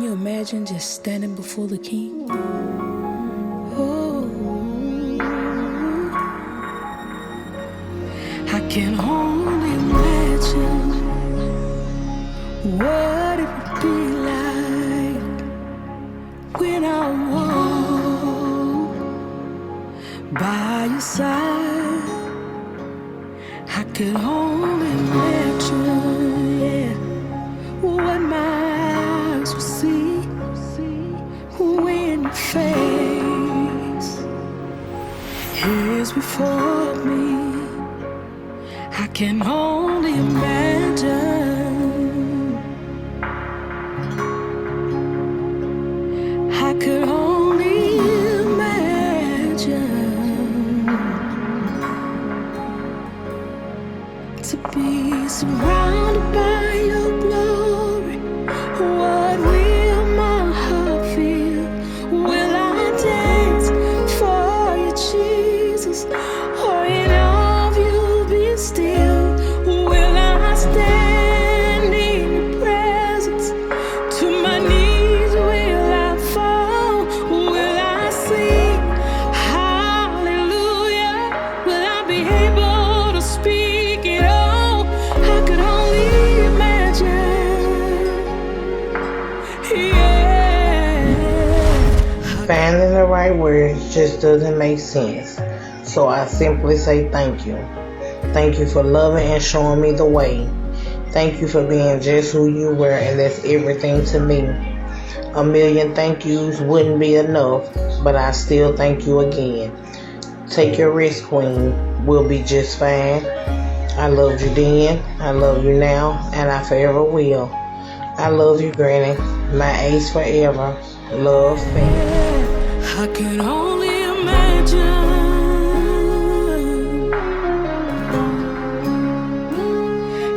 you imagine just standing before the king? Oh, I can only imagine what it would be like when I walk by your side. I could only imagine, yeah, what my eyes will see when your face is before me. I can only imagine. I could only imagine to be surrounded by your glory. What will my heart feel? Will I dance for you, Jesus? Or in all of you be still? Will I stand in your presence? To my knees will I fall? Will I sing hallelujah? Will I be able to speak it all? I could only imagine, yeah. Finding the right words just doesn't make sense. So I simply say thank you. Thank you for loving and showing me the way. Thank you for being just who you were, and that's everything to me. A million thank yous wouldn't be enough, but I still thank you again. Take your rest, Queen. We'll be just fine. I loved you then, I love you now, and I forever will. I love you, Granny. My ace forever. Love, fam. I could only imagine.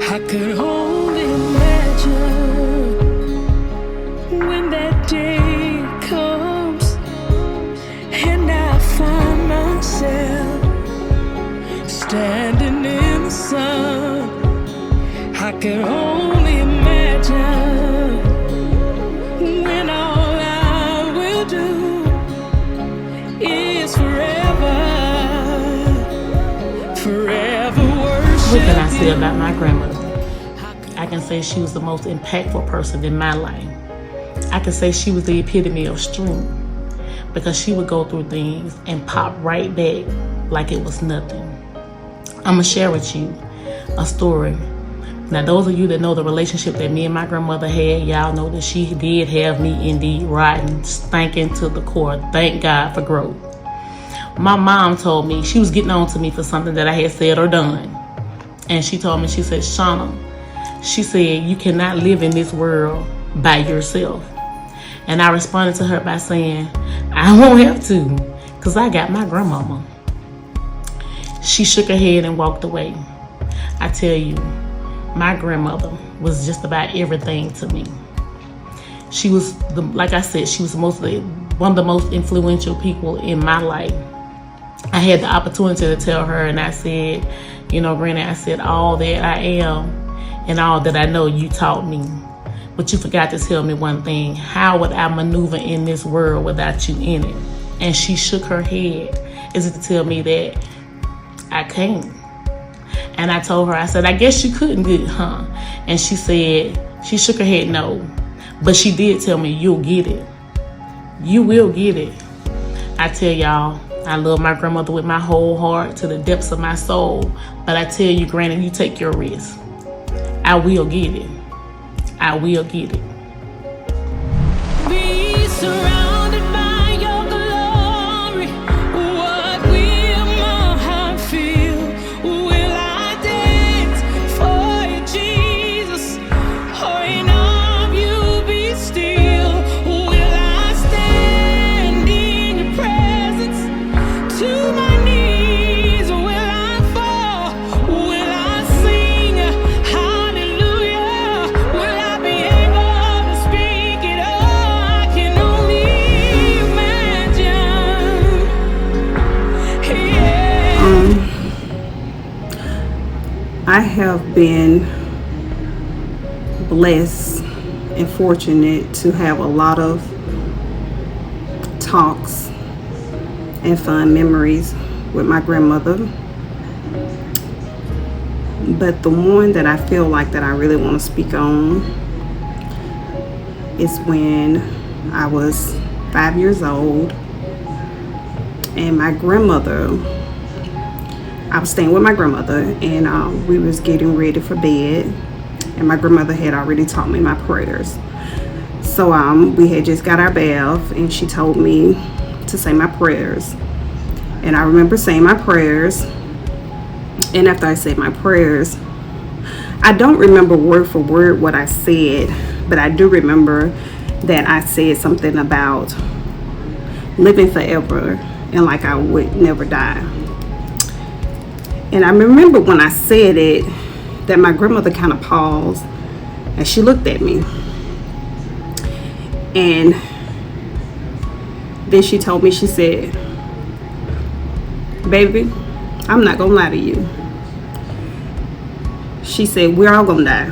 I could only imagine when that day comes and I find myself standing in the sun. I could only imagine when all I will do is forever worship. What can I say about my grandmother? I can say she was the most impactful person in my life. I can say she was the epitome of strength, because she would go through things and pop right back like it was nothing. I'm going to share with you a story. Now, those of you that know the relationship that me and my grandmother had, y'all know that she did have me indeed rotten, stinking to the core. Thank God for growth. My mom told me, she was getting on to me for something that I had said or done. And she told me, she said, Shauna, she said, you cannot live in this world by yourself. And I responded to her by saying, I won't have to, because I got my grandmama. She shook her head and walked away. I tell you, my grandmother was just about everything to me. She was, like I said, she was one of the most influential people in my life. I had the opportunity to tell her, and I said, you know, Granny, I said, all that I am and all that I know you taught me. But you forgot to tell me one thing. How would I maneuver in this world without you in it? And she shook her head as if to tell me that I can't. And I told her, I said, I guess you couldn't get it, huh? And she said, she shook her head no. But she did tell me, you'll get it. You will get it. I tell y'all, I love my grandmother with my whole heart to the depths of my soul. But I tell you, Granny, you take your risk. I will get it. I will get it. Be surrounded by your glory. What will my heart feel? Will I dance for you, Jesus? Or in all of you be still? Will I stand in your presence? To my knees will I fall? Will I sing hallelujah? Will I be able to speak it all? I can only imagine. Yeah. I have been blessed and fortunate to have a lot of talks and fun memories with my grandmother. But the one that I feel like that I really want to speak on is when I was 5 years old, and my grandmother, I was staying with my grandmother, and we was getting ready for bed, and my grandmother had already taught me my prayers. So we had just got our bath, and she told me to say my prayers. And I remember saying my prayers, and after I said my prayers, I don't remember word for word what I said, but I do remember that I said something about living forever and like I would never die. And I remember when I said it, that my grandmother kind of paused and she looked at me. And then she told me, she said, "Baby, I'm not gonna lie to you." She said, "We're all gonna die."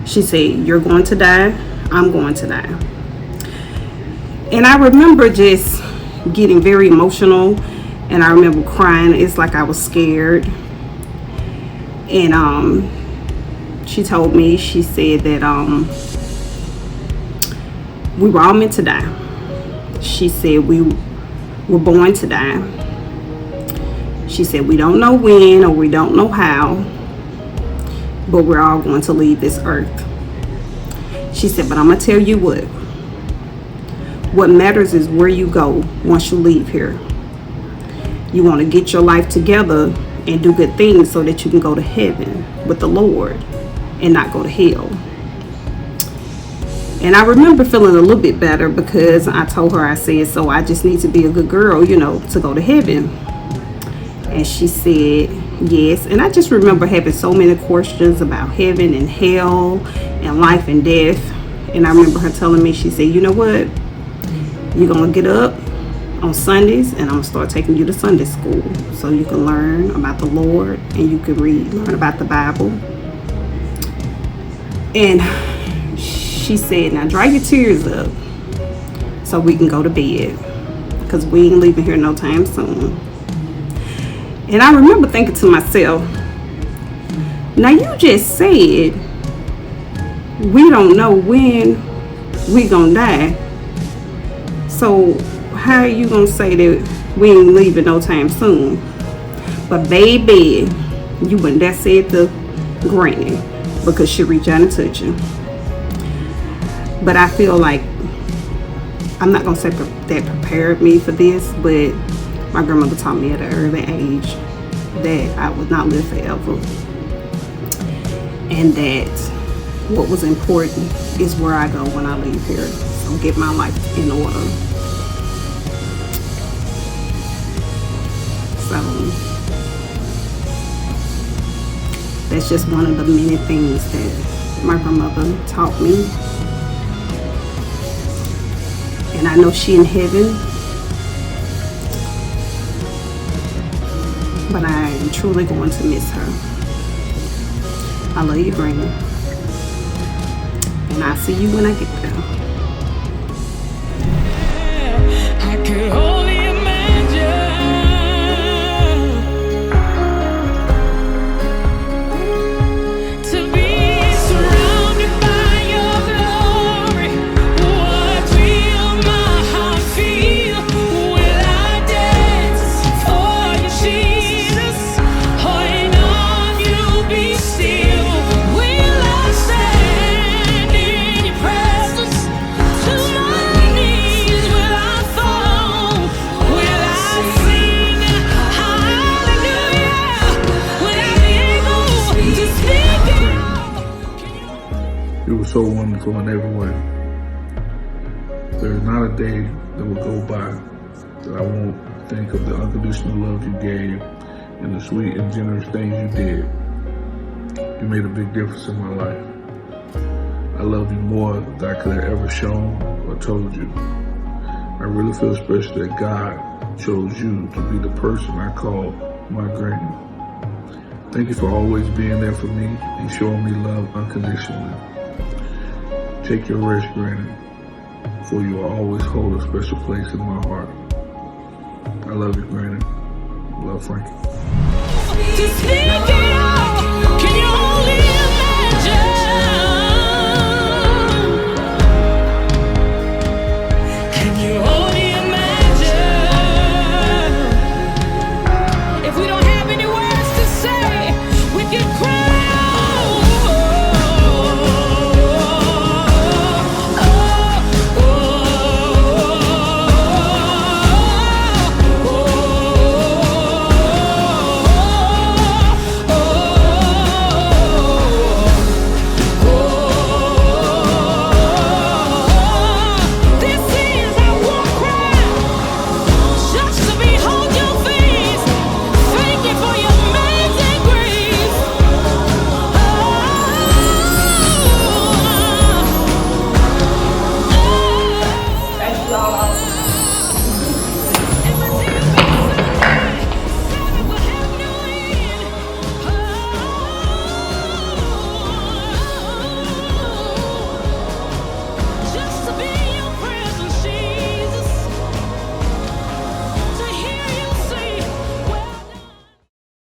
She said, "You're going to die, I'm going to die." And I remember just getting very emotional, and I remember crying. It's like I was scared. And she told me, she said that we were all meant to die. She said we were born to die. She said we don't know when or we don't know how, but we're all going to leave this earth. She said, but I'm going to tell you what matters is where you go once you leave here. You want to get your life together and do good things so that you can go to heaven with the Lord and not go to hell. And I remember feeling a little bit better because I told her, I said, so I just need to be a good girl, to go to heaven. And she said, yes. And I just remember having so many questions about heaven and hell and life and death. And I remember her telling me, she said, you know what? You're going to get up on Sundays and I'm going to start taking you to Sunday school so you can learn about the Lord and you can learn about the Bible. And she said, now dry your tears up so we can go to bed because we ain't leaving here no time soon. And I remember thinking to myself, now you just said we don't know when we gonna die. So how are you gonna say that we ain't leaving no time soon? But baby, you wouldn't dare say it to Granny because she'll reach out and touch you. But I feel like, I'm not gonna say that prepared me for this, but my grandmother taught me at an early age that I would not live forever. And that what was important is where I go when I leave here. So get my life in order. So that's just one of the many things that my grandmother taught me. And I know she in heaven, but I am truly going to miss her. I love you, Granny. And I'll see you when I get there. I could only imagine to be surrounded by your glory. What will my heart feel? Will I dance for you, Jesus? Or in all you be still? Will I stand in your presence? To my knees will I fall? Will I sing hallelujah? Will I be able to speak it? You were so wonderful in every way. There is not a day that will go by that I won't think of the unconditional love you gave and the sweet and generous things you did. You made a big difference in my life. I love you more than I could have ever shown or told you. I really feel special that God chose you to be the person I call my granny. Thank you for always being there for me and showing me love unconditionally. take your rest, Granny, for you will always hold a special place in my heart. I love you, Granny. Love, Frankie. To speak it